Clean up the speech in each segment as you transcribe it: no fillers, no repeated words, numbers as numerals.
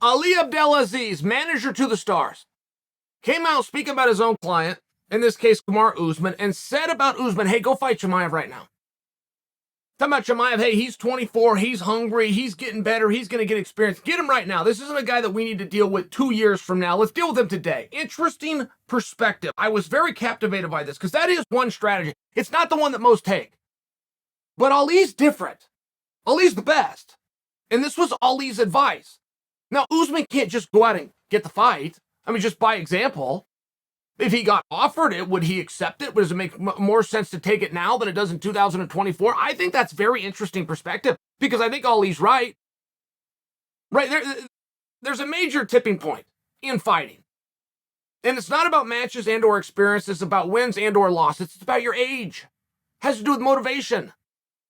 Ali Abdelaziz, manager to the stars, came out speaking about his own client, in this case, Kamaru Usman, and said about Usman, hey, go fight Chimaev right now. Talking about Chimaev, hey, he's 24, he's hungry, he's getting better, he's going to get experience. Get him right now. This isn't a guy that we need to deal with 2 years from now. Let's deal with him today. Interesting perspective. I was very captivated by this because that is one strategy. It's not the one that most take. But Ali's different. Ali's the best. And this was Ali's advice. Now, Usman can't just go out and get the fight. I mean, just by example. If he got offered it, would he accept it? Does it make more sense to take it now than it does in 2024? I think that's very interesting perspective because I think Ali's right. Right, there's a major tipping point in fighting. And it's not about matches and or experience. It's about wins and or losses. It's about your age. It has to do with motivation.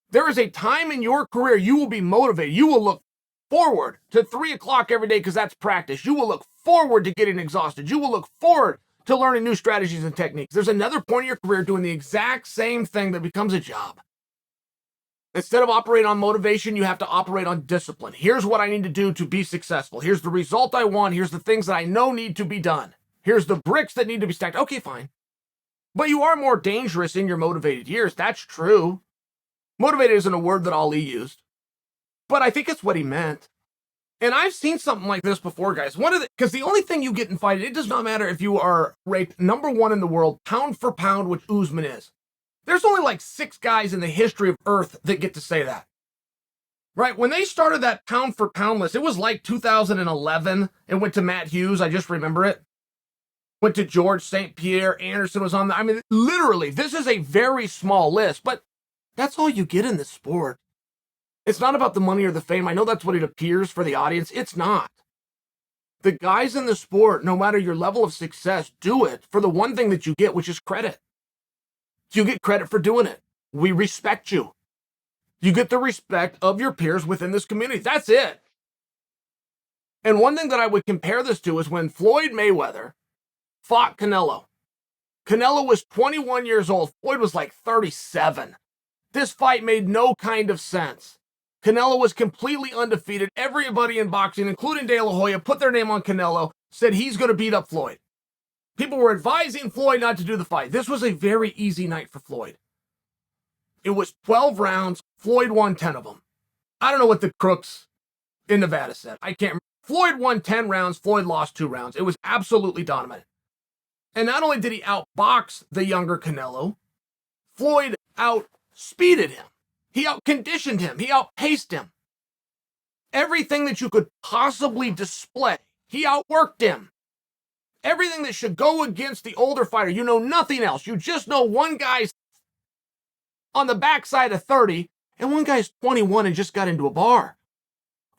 There is a time in your career you will be motivated. You will look forward to 3 o'clock every day because that's practice. You will look forward to getting exhausted. You will look forward to learning new strategies and techniques. There's another point in your career doing the exact same thing that becomes a job. Instead of operating on motivation, you have to operate on discipline. Here's what I need to do to be successful. Here's the result I want. Here's the things that I know need to be done. Here's the bricks that need to be stacked. Okay, fine. But you are more dangerous in your motivated years. That's true. Motivated isn't a word that Ali used, but I think it's what he meant. And I've seen something like this before, guys. Because the only thing you get in fighting, it does not matter if you are ranked #1 in the world, pound for pound, which Usman is. There's only like 6 guys in the history of Earth that get to say that. Right? When they started that pound for pound list, it was like 2011. It went to Matt Hughes. I just remember it. Went to George St. Pierre. Anderson was on there. I mean, literally, this is a very small list, but that's all you get in this sport. It's not about the money or the fame. I know that's what it appears for the audience. It's not. The guys in the sport, no matter your level of success, do it for the one thing that you get, which is credit. You get credit for doing it. We respect you. You get the respect of your peers within this community. That's it. And one thing that I would compare this to is when Floyd Mayweather fought Canelo. Canelo was 21 years old. Floyd was like 37. This fight made no kind of sense. Canelo was completely undefeated. Everybody in boxing, including De La Hoya, put their name on Canelo, said he's going to beat up Floyd. People were advising Floyd not to do the fight. This was a very easy night for Floyd. It was 12 rounds. Floyd won 10 of them. I don't know what the crooks in Nevada said. I can't remember. Floyd won 10 rounds. Floyd lost 2 rounds. It was absolutely dominant. And not only did he outbox the younger Canelo, Floyd outspeeded him. He outconditioned him. He outpaced him. Everything that you could possibly display, he outworked him. Everything that should go against the older fighter. You know nothing else. You just know one guy's on the backside of 30 and one guy's 21 and just got into a bar.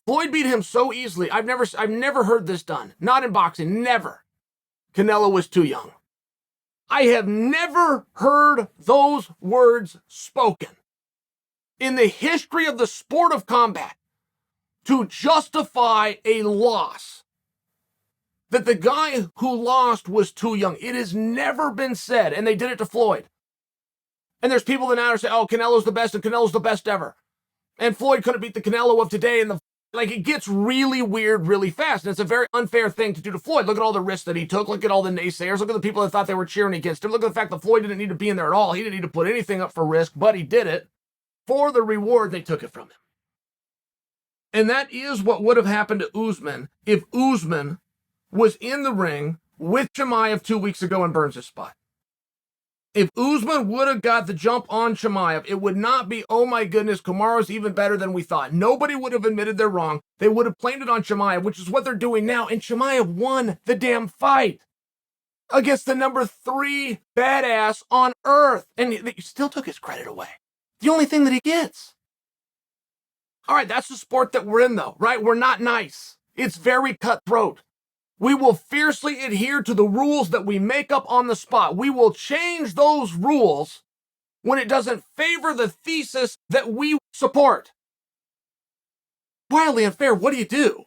Floyd beat him so easily. I've never heard this done. Not in boxing. Never. Canelo was too young. I have never heard those words spoken in the history of the sport of combat to justify a loss. That the guy who lost was too young. It has never been said, and they did it to Floyd. And there's people that now say, oh, Canelo's the best, and Canelo's the best ever. And Floyd couldn't beat the Canelo of today, and it gets really weird really fast, and it's a very unfair thing to do to Floyd. Look at all the risks that he took. Look at all the naysayers. Look at the people that thought they were cheering against him. Look at the fact that Floyd didn't need to be in there at all. He didn't need to put anything up for risk, but he did it. For the reward, they took it from him. And that is what would have happened to Usman if Usman was in the ring with Chimaev 2 weeks ago and burns his spot. If Usman would have got the jump on Chimaev, it would not be, oh my goodness, Kamaru's even better than we thought. Nobody would have admitted they're wrong. They would have blamed it on Chimaev, which is what they're doing now. And Chimaev won the damn fight against the number 3 badass on earth. And he still took his credit away. The only thing that he gets. All right, that's the sport that we're in, though, right? We're not nice. It's very cutthroat. We will fiercely adhere to the rules that we make up on the spot. We will change those rules when it doesn't favor the thesis that we support. Wildly unfair, what do you do?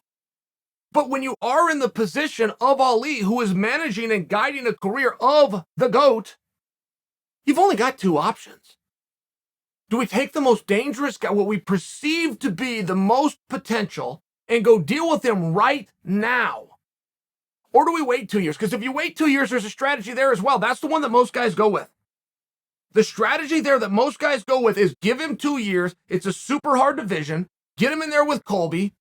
But when you are in the position of Ali, who is managing and guiding a career of the GOAT, you've only got 2 options. Do we take the most dangerous guy, what we perceive to be the most potential and go deal with him right now? Or do we wait 2 years? Because if you wait 2 years, there's a strategy there as well. That's the one that most guys go with. The strategy there that most guys go with is give him 2 years. It's a super hard division. Get him in there with Colby.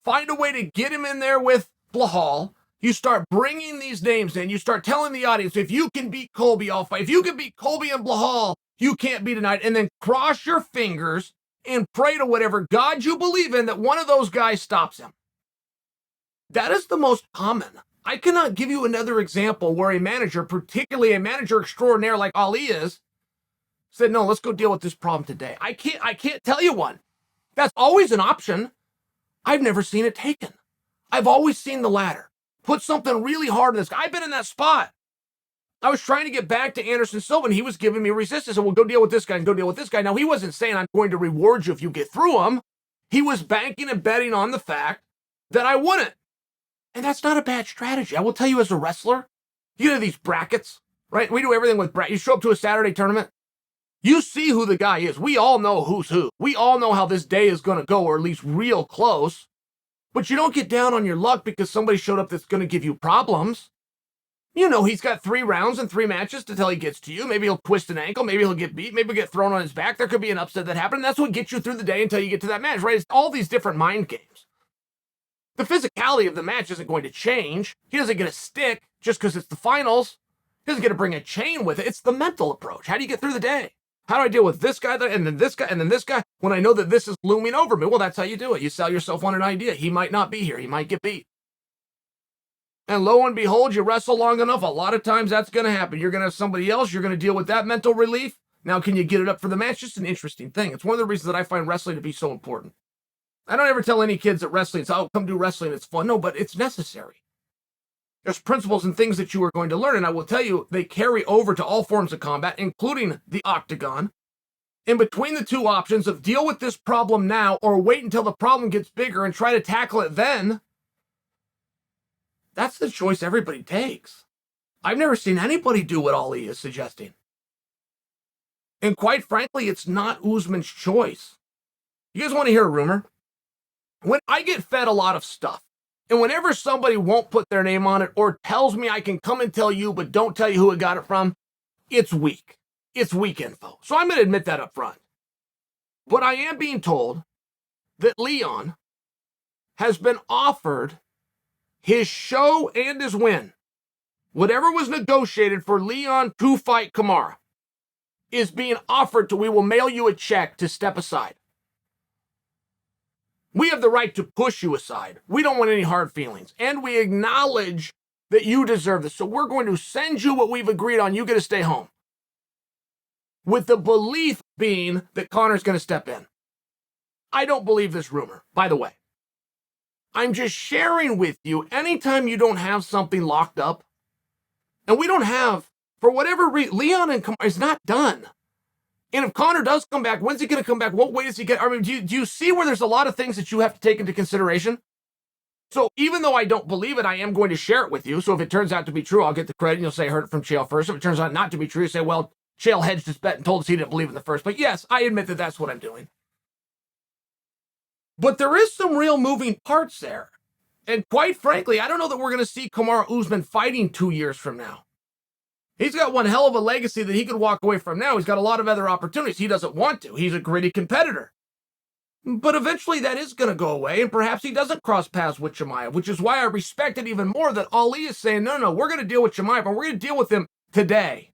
Find a way to get him in there with Blahal. You start bringing these names in. You start telling the audience, if you can beat Colby, I'll fight. If you can beat Colby and Blahal, you can't be tonight. And then cross your fingers and pray to whatever God you believe in that one of those guys stops him. That is the most common. I cannot give you another example where a manager, particularly a manager extraordinaire like Ali is, said, no, let's go deal with this problem today. I can't tell you one. That's always an option. I've never seen it taken. I've always seen the latter. Put something really hard in this guy. I've been in that spot. I was trying to get back to Anderson Silva, and he was giving me resistance. And we'll go deal with this guy and go deal with this guy. Now, he wasn't saying I'm going to reward you if you get through him. He was banking and betting on the fact that I wouldn't. And that's not a bad strategy. I will tell you, as a wrestler, you know these brackets, right? We do everything with brackets. You show up to a Saturday tournament, you see who the guy is. We all know who's who. We all know how this day is going to go, or at least real close. But you don't get down on your luck because somebody showed up that's going to give you problems. You know he's got 3 rounds and 3 matches until he gets to you. Maybe he'll twist an ankle. Maybe he'll get beat. Maybe he'll get thrown on his back. There could be an upset that happened. And that's what gets you through the day until you get to that match, right? It's all these different mind games. The physicality of the match isn't going to change. He doesn't get a stick just because it's the finals. He doesn't get to bring a chain with it. It's the mental approach. How do you get through the day? How do I deal with this guy and then this guy and then this guy when I know that this is looming over me? Well, that's how you do it. You sell yourself on an idea. He might not be here. He might get beat. And lo and behold, you wrestle long enough, a lot of times that's going to happen. You're going to have somebody else. You're going to deal with that mental relief. Now, can you get it up for the match? Just an interesting thing. It's one of the reasons that I find wrestling to be so important. I don't ever tell any kids that wrestling is, oh, come do wrestling, it's fun. No, but it's necessary. There's principles and things that you are going to learn, and I will tell you, they carry over to all forms of combat, including the octagon. In between the two options of deal with this problem now or wait until the problem gets bigger and try to tackle it then, that's the choice everybody takes. I've never seen anybody do what Ali is suggesting. And quite frankly, it's not Usman's choice. You guys want to hear a rumor? When I get fed a lot of stuff, and whenever somebody won't put their name on it or tells me I can come and tell you, but don't tell you who I got it from, it's weak. It's weak info. So I'm going to admit that up front. But I am being told that Leon has been offered his show and his win. Whatever was negotiated for Leon to fight Kamaru is being offered to, we will mail you a check to step aside. We have the right to push you aside. We don't want any hard feelings. And we acknowledge that you deserve this. So we're going to send you what we've agreed on. You get to stay home. With the belief being that Conor's going to step in. I don't believe this rumor, by the way. I'm just sharing with you, anytime you don't have something locked up, and we don't have, for whatever reason, Leon and Kamaru is not done. And if Conor does come back, when's he going to come back? What way does he get? I mean, do you see where there's a lot of things that you have to take into consideration? So even though I don't believe it, I am going to share it with you. So if it turns out to be true, I'll get the credit. And you'll say I heard it from Chael first. If it turns out not to be true, you say, well, Chael hedged his bet and told us he didn't believe in the first. But yes, I admit that that's what I'm doing. But there is some real moving parts there. And quite frankly, I don't know that we're going to see Kamaru Usman fighting 2 years from now. He's got one hell of a legacy that he could walk away from now. He's got a lot of other opportunities. He doesn't want to. He's a gritty competitor. But eventually that is going to go away, and perhaps he doesn't cross paths with Chimaev, which is why I respect it even more that Ali is saying, no, we're going to deal with Chimaev, and we're going to deal with him today.